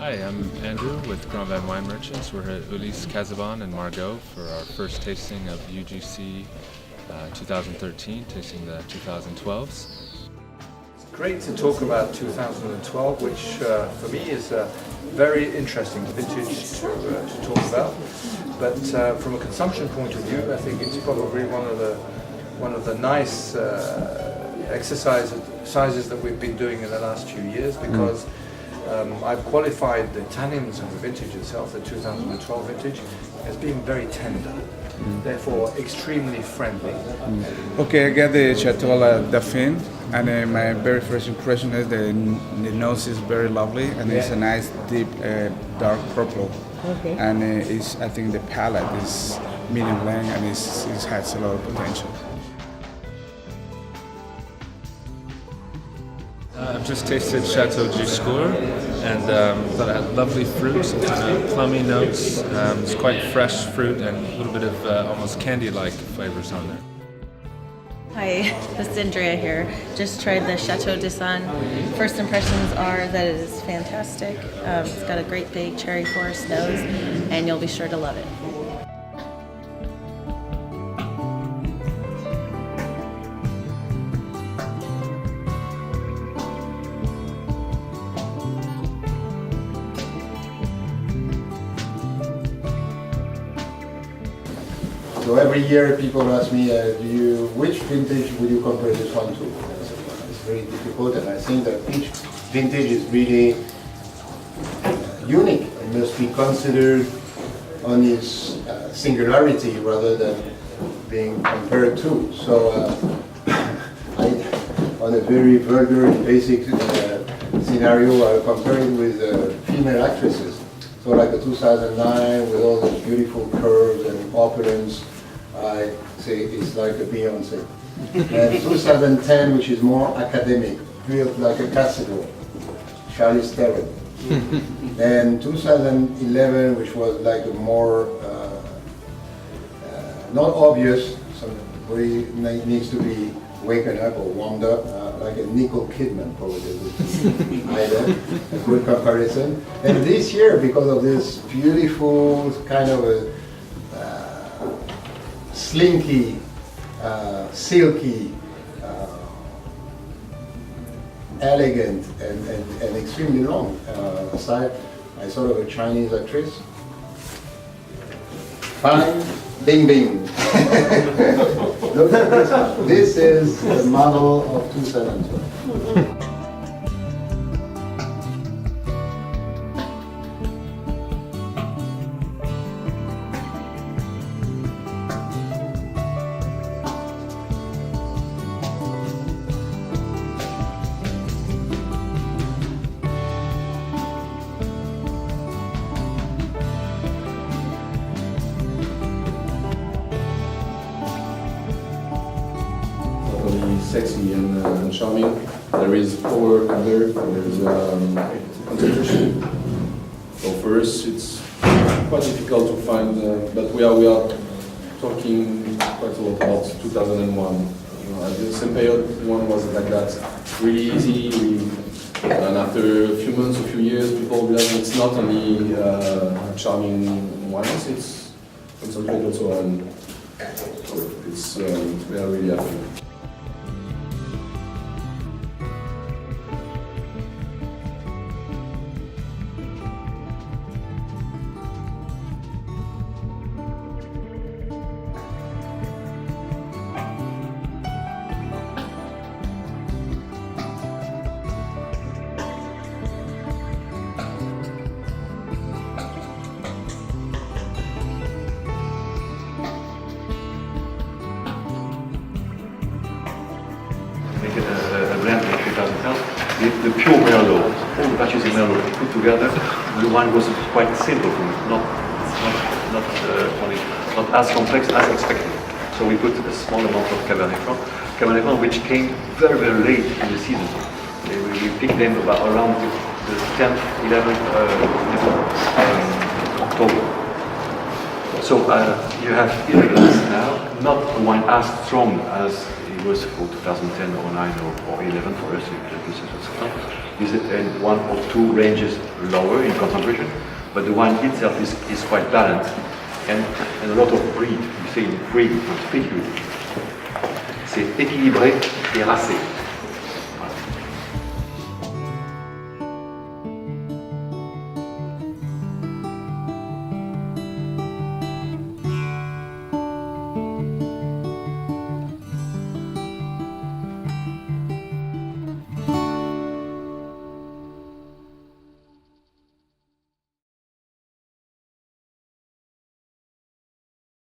Hi, I'm Andrew with Grand Van Wine Merchants. We're at Ulysse, Casaubon, and Margaux for our first tasting of UGC 2013, tasting the 2012s. It's great to talk about 2012, which for me is a very interesting vintage to talk about. But from a consumption point of view, I think it's probably one of the nice exercises that we've been doing in the last few years, because I've qualified the tannins of the vintage itself, the 2012 vintage, as being very tender, therefore extremely friendly. Okay, I got the Chateau Dauphine, and my very first impression is the nose is very lovely, and it's a nice deep dark purple. Okay. And I think the palate is medium length, and it has a lot of potential. I've just tasted Chateau Ducru, and thought it had lovely fruit, plummy notes. It's quite fresh fruit and a little bit of almost candy-like flavors on there. Hi, this is Andrea here. Just tried the Chateau d'Isson. First impressions are that it is fantastic. It's got a great big cherry forest nose, and you'll be sure to love it. So every year people ask me, which vintage would you compare this one to? It's very difficult, and I think that each vintage is really unique and must be considered on its singularity rather than being compared to. So on a very vulgar and basic scenario, I compare it with female actresses. So like the 2009 with all those beautiful curves and opulence, I say it's like a Beyonce. And 2010, which is more academic, built like a cathedral, Charlize Theron. And 2011, which was like a more, not obvious, somebody needs to be waken up or warmed up, like a Nicole Kidman probably would be either a good comparison. And this year, because of this beautiful kind of a slinky, silky, elegant, and extremely long style, I sort of a Chinese actress. Fine, bing bing. Look at this one. This is the model of 2012. Sexy and charming. There is power there, there's concentration. So for us it's quite difficult to find, but we are talking quite a lot about 2001. At the same period, one was like that, really easy, and after a few months, a few years, people realize it's not only charming wines, it's concentrated also, and so it's, we are really happy. Make it a blend of 2012. The pure Merlot, all the batches of Merlot put together, the wine was quite simple for me, not as complex as expected. So we put a small amount of Cabernet Franc, which came very, very late in the season. We picked them about around the 10th, 11th October. So you have evidence now, not a wine as strong as was for 2010 or 9 or 11 for us, Vieux Château Certan, is one or two ranges lower in concentration, but the wine itself is quite balanced and a lot of breed. You say breed, not figure. C'est équilibré et racé.